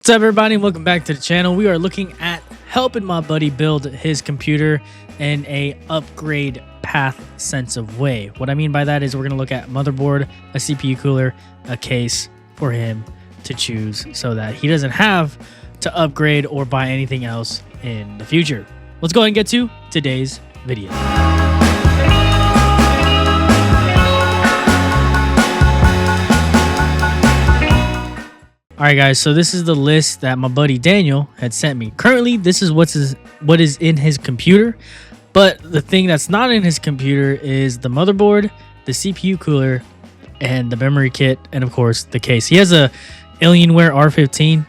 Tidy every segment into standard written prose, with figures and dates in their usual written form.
What's up, everybody, and welcome back to the channel. We are looking at helping my buddy build his computer in a upgrade path sensitive way. What I mean by that is we're going to look at motherboard, a CPU cooler, a case for him to choose so that he doesn't have to upgrade or buy anything else in the future. Let's go ahead and get to today's video. All right, guys, so this is the list that my buddy Daniel had sent me. Currently, this is what is in his computer, but the thing that's not in his computer is the motherboard, the CPU cooler, and the memory kit, and of course, the case. He has a Alienware R15,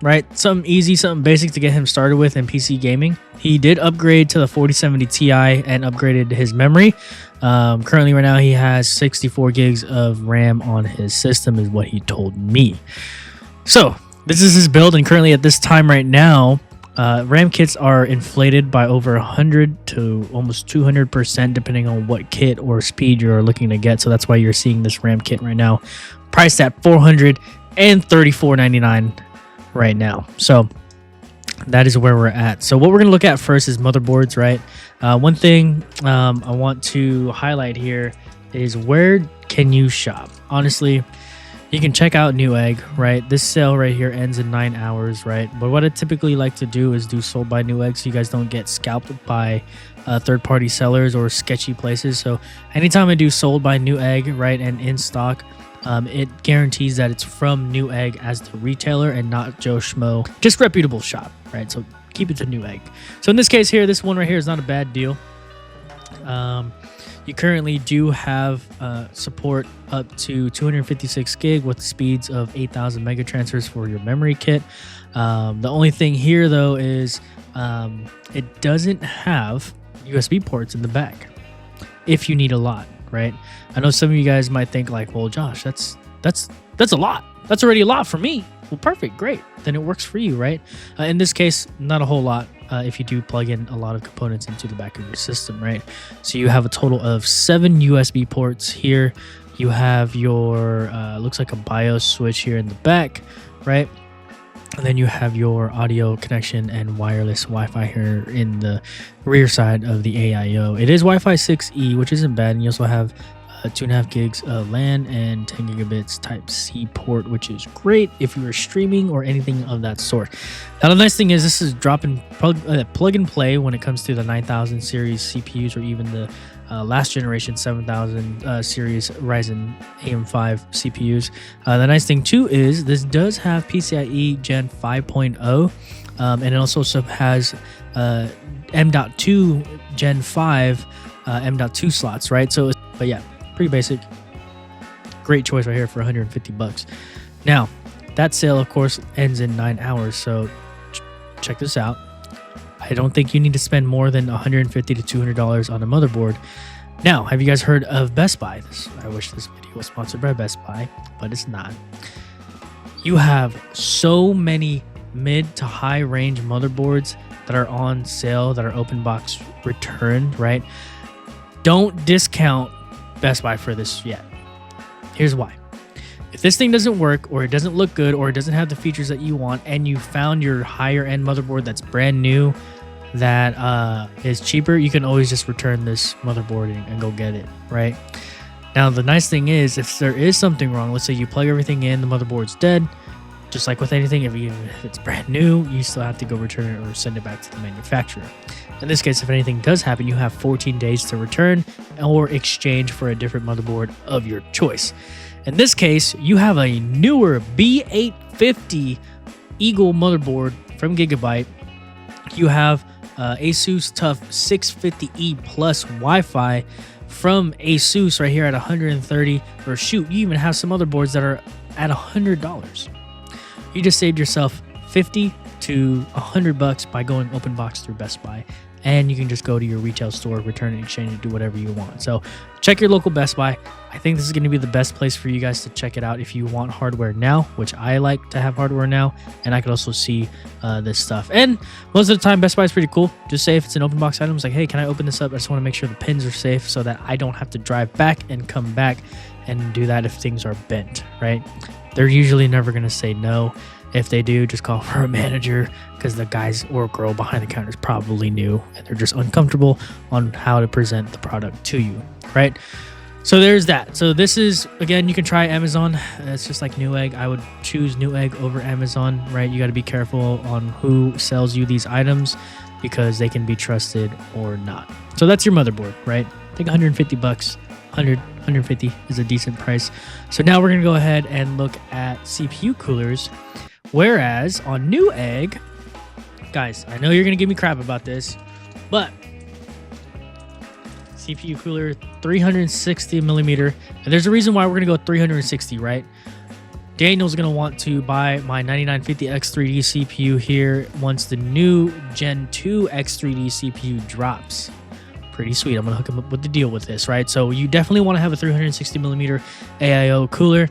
right? Something easy, something basic to get him started with in PC gaming. He did upgrade to the 4070 Ti and upgraded his memory. Currently, right now, he has 64 gigs of RAM on his system, is what he told me. So this is his build, and currently at this time right now, RAM kits are inflated by over 100 to almost 200% depending on what kit or speed you're looking to get. So that's why you're seeing this RAM kit right now priced at $434.99 right now. So that is where we're at. So what we're going to look at first is motherboards, right? One thing I want to highlight here is where can you shop? Honestly, you can check out Newegg, right? This sale right here ends in 9 hours, right? But what I typically like to do is do sold by Newegg so you guys don't get scalped by third-party sellers or sketchy places. So anytime I do sold by Newegg, right, and in stock, it guarantees that it's from Newegg as the retailer and not Joe Schmo, just reputable shop, right? So keep it to Newegg. So in this case here, this one right here is not a bad deal. You currently do have support up to 256 gig with speeds of 8,000 mega transfers for your memory kit. The only thing here, though, is it doesn't have USB ports in the back if you need a lot, right? I know some of you guys might think like, well, Josh, that's a lot. That's already a lot for me. Well, perfect, great. Then it works for you, right? In this case, not a whole lot. If you do plug in a lot of components into the back of your system, right? So you have a total of 7 USB ports here. You have your, looks like a BIOS switch here in the back, right? And then you have your audio connection and wireless Wi-Fi here in the rear side of the AiO. It is Wi-Fi 6E, which isn't bad. And you also have 2.5 gigs of LAN and 10 gigabits Type-C port, which is great if you are streaming or anything of that sort. Now, the nice thing is this is plug and play when it comes to the 9000 series CPUs or even the last generation 7000 series Ryzen AM5 CPUs. The nice thing too is this does have PCIe Gen 5.0, and it also has M.2 Gen 5 M.2 slots, right? So, but yeah, pretty basic. Great choice right here for 150 bucks. Now, that sale, of course, ends in 9 hours. So check this out. I don't think you need to spend more than $150 to $200 on a motherboard. Now, have you guys heard of Best Buy? I wish this video was sponsored by Best Buy, but it's not. You have so many mid to high range motherboards that are on sale, that are open box returned, right? Don't discount Best Buy for this yet. Here's why. If this thing doesn't work, or it doesn't look good, or it doesn't have the features that you want, and you found your higher end motherboard that's brand new, that is cheaper, you can always just return this motherboard and go get it, right? Now, the nice thing is, if there is something wrong, let's say you plug everything in, the motherboard's dead, just like with anything, even if it's brand new, you still have to go return it or send it back to the manufacturer. In this case, if anything does happen, you have 14 days to return or exchange for a different motherboard of your choice. In this case, you have a newer B850 Eagle motherboard from Gigabyte. You have Asus TUF 650E Plus Wi-Fi from Asus right here at $130. Or shoot, you even have some motherboards that are at $100. You just saved yourself $50 to $100 by going open box through Best Buy, and you can just go to your retail store, return and exchange it, do whatever you want. So check your local Best Buy. I think this is going to be the best place for you guys to check it out if you want hardware now, which I like to have hardware now, and I could also see this stuff. And most of the time, Best Buy is pretty cool. Just say if it's an open box item, it's like, hey, can I open this up? I just want to make sure the pins are safe so that I don't have to drive back and come back and do that if things are bent, right? They're usually never going to say no. If they do, just call for a manager, because the guys or girl behind the counter is probably new and they're just uncomfortable on how to present the product to you, right? So there's that. So this is, again, you can try Amazon. It's just like Newegg. I would choose Newegg over Amazon, right? You got to be careful on who sells you these items, because they can be trusted or not. So that's your motherboard, right? I think 150 bucks, 150 is a decent price. So now we're going to go ahead and look at CPU coolers. Whereas on Newegg, guys, I know you're going to give me crap about this, but CPU cooler 360 millimeter, and there's a reason why we're going to go 360, right? Daniel's going to want to buy my 9950X3D CPU here once the new Gen 2 X3D CPU drops. Pretty sweet. I'm going to hook him up with the deal with this, right? So you definitely want to have a 360 millimeter AiO cooler.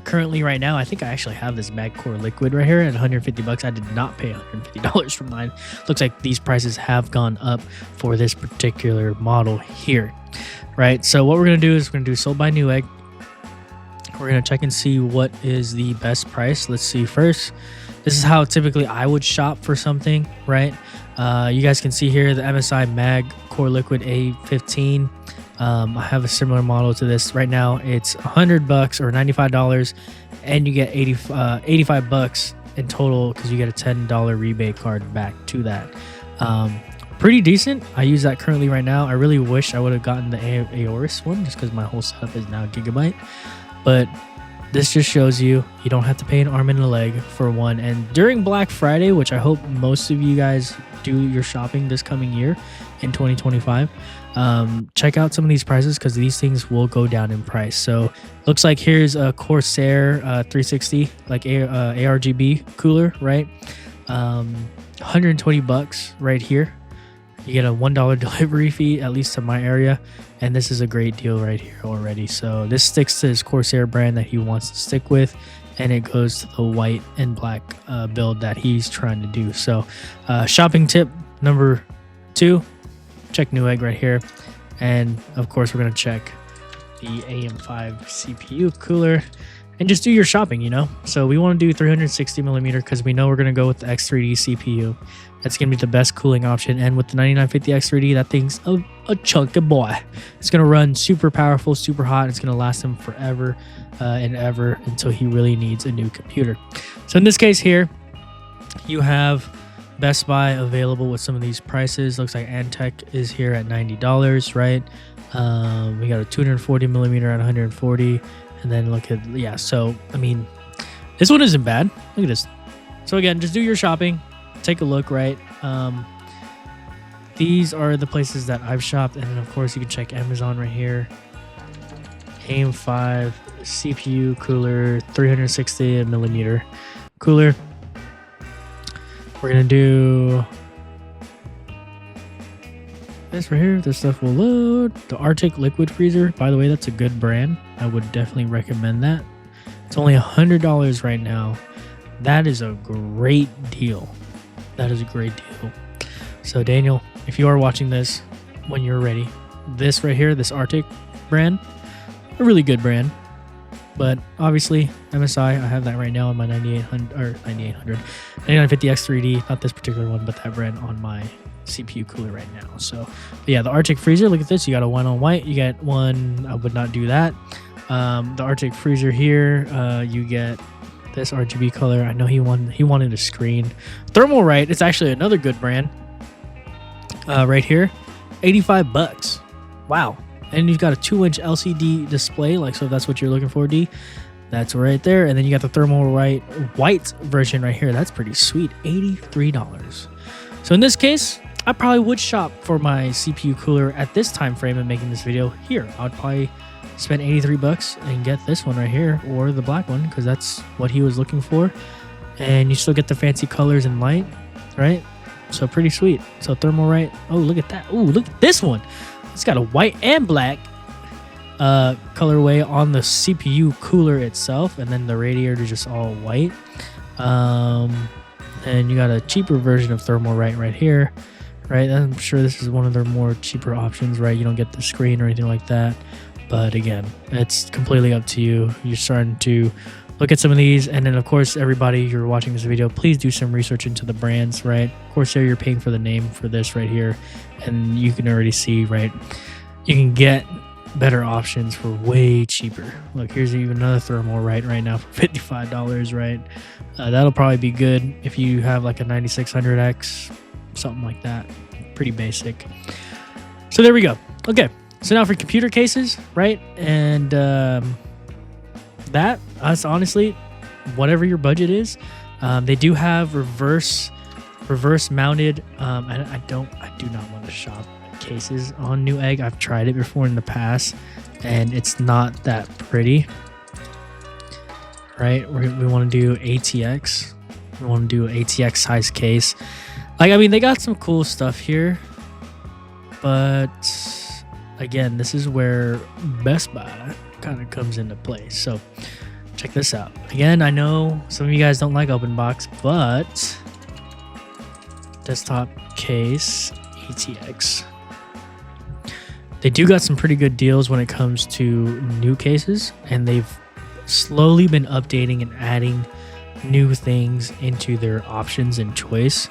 Currently, right now, I think I actually have this MAG Core Liquid right here at 150 bucks. I did not pay $150 for mine. Looks like these prices have gone up for this particular model here, right? So what we're going to do is we're going to do sold by Newegg. We're going to check and see what is the best price. Let's see first. This is how typically I would shop for something, right? You guys can see here the MSI MAG Core Liquid A15. I have a similar model to this. Right now it's 100 bucks or $95, and you get 85 bucks in total because you get a $10 rebate card back to that. Pretty decent. I use that currently right now. I really wish I would have gotten the Aorus one, just because my whole setup is now Gigabyte. But this just shows you don't have to pay an arm and a leg for one. And during Black Friday, which I hope most of you guys do your shopping this coming year in 2025, check out some of these prices, because these things will go down in price. So looks like here's a Corsair 360 like ARGB cooler, right? 120 bucks right here. You get a $1 delivery fee, at least to my area, and this is a great deal right here already. So this sticks to his Corsair brand that he wants to stick with, and it goes to the white and black build that he's trying to do. So shopping tip number 2, check Newegg right here, and of course we're going to check the AM5 CPU cooler and just do your shopping, you know. So we want to do 360 millimeter because we know we're going to go with the X3D CPU. That's going to be the best cooling option. And with the 9950X3D, that thing's a chunky boy. It's going to run super powerful, super hot. It's going to last him forever and ever until he really needs a new computer. So in this case here, you have Best Buy available with some of these prices. Looks like Antec is here at $90, right? We got a 240 millimeter at 140. And then look at, yeah, so, I mean, this one isn't bad. Look at this. So again, just do your shopping. Take a look, right? These are the places that I've shopped, and then of course you can check Amazon right here. AM5 CPU cooler, 360 millimeter cooler. We're gonna do this right here. This stuff will load. The Arctic liquid freezer, by the way, that's a good brand. I would definitely recommend that. It's only $100 right now. That is a great deal. That is a great deal. So Daniel, if you are watching this when you're ready, this right here, this Arctic brand, a really good brand. But obviously MSI, I have that right now on my 9950X3D, not this particular one, but that brand on my CPU cooler right now. So but yeah, the Arctic freezer, look at this. You got a one on white, you get one. I would not do that. The Arctic freezer here, you get this RGB color. I know he wanted a screen. Thermalright, it's actually another good brand. Right here, 85 bucks. Wow. And you've got a 2-inch LCD display, like, so if that's what you're looking for, D, that's right there. And then you got the Thermalright white version right here. That's pretty sweet, $83. So in this case, I probably would shop for my CPU cooler at this time frame and making this video here. I would probably spend 83 bucks and get this one right here, or the black one, because that's what he was looking for. And you still get the fancy colors and light, right? So pretty sweet. So Thermalright. Oh, look at that. Oh, look at this one. It's got a white and black colorway on the CPU cooler itself, and then the radiator is just all white. And you got a cheaper version of Thermalright right here, right? I'm sure this is one of their more cheaper options, right? You don't get the screen or anything like that. But again, it's completely up to you. You're starting to look at some of these. And then of course, everybody you're watching this video, please do some research into the brands, right? Corsair, you're paying for the name for this right here, and you can already see, right, you can get better options for way cheaper. Look, here's even another thermal right now for $55, right? That'll probably be good if you have like a 9600X, something like that. Pretty basic. So there we go. Okay, so now for computer cases, right? And that's honestly whatever your budget is. They do have reverse mounted. I do not want to shop cases on Newegg. I've tried it before in the past, and it's not that pretty. Right? We want to do ATX. We want to do ATX size case. Like, I mean, they got some cool stuff here, but again, this is where Best Buy kind of comes into play. So check this out. Again, I know some of you guys don't like open box, but desktop case ATX. They do got some pretty good deals when it comes to new cases, and they've slowly been updating and adding new things into their options and choice,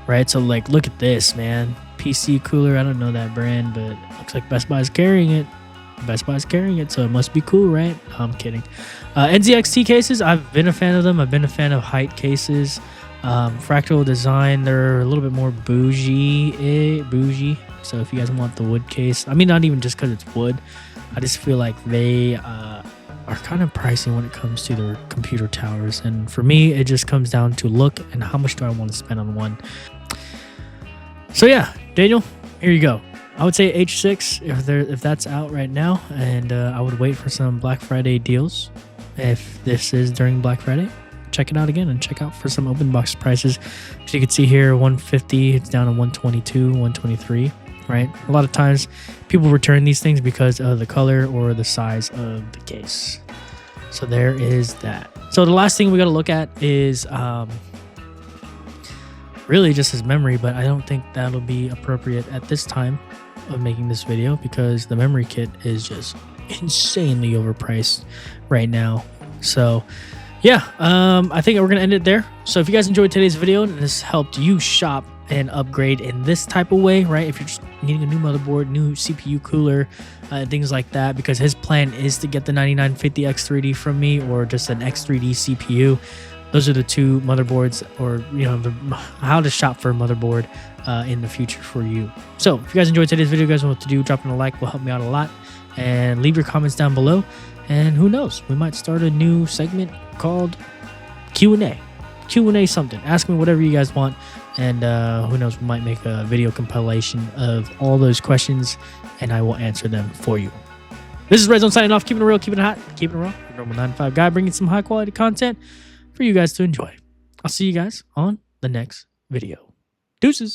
right? So like, look at this, man. PC Cooler. I don't know that brand, but it looks like Best Buy's carrying it. Best Buy's carrying it, so it must be cool, right? No, I'm kidding. NZXT cases, I've been a fan of them. I've been a fan of height cases. Fractal design, they're a little bit more bougie. So if you guys want the wood case, I mean, not even just because it's wood, I just feel like they are kind of pricey when it comes to their computer towers. And for me, it just comes down to look and how much do I want to spend on one. So yeah, Daniel, here you go. I would say H6 if that's out right now, and I would wait for some Black Friday deals. If this is during Black Friday, check it out again and check out for some open box prices. As you can see here, 150, it's down to 122, 123, right? A lot of times people return these things because of the color or the size of the case. So there is that. So the last thing we got to look at is really just his memory, but I don't think that'll be appropriate at this time of making this video because the memory kit is just insanely overpriced right now. So yeah, I think we're gonna end it there. So if you guys enjoyed today's video and this helped you shop and upgrade in this type of way, right? If you're just needing a new motherboard, new CPU cooler, things like that, because his plan is to get the 9950X3D from me or just an X3D CPU. Those are the two motherboards, or how to shop for a motherboard in the future for you. So if you guys enjoyed today's video, guys know what to do. Dropping a like will help me out a lot, and leave your comments down below. And who knows, we might start a new segment called Q&A something. Ask me whatever you guys want, and who knows, we might make a video compilation of all those questions, and I will answer them for you. This is Red Zone signing off. Keeping it real, keeping it hot, keeping it raw. Your normal 9 to 5 guy, bringing some high quality content for you guys to enjoy. I'll see you guys on the next video. Deuces.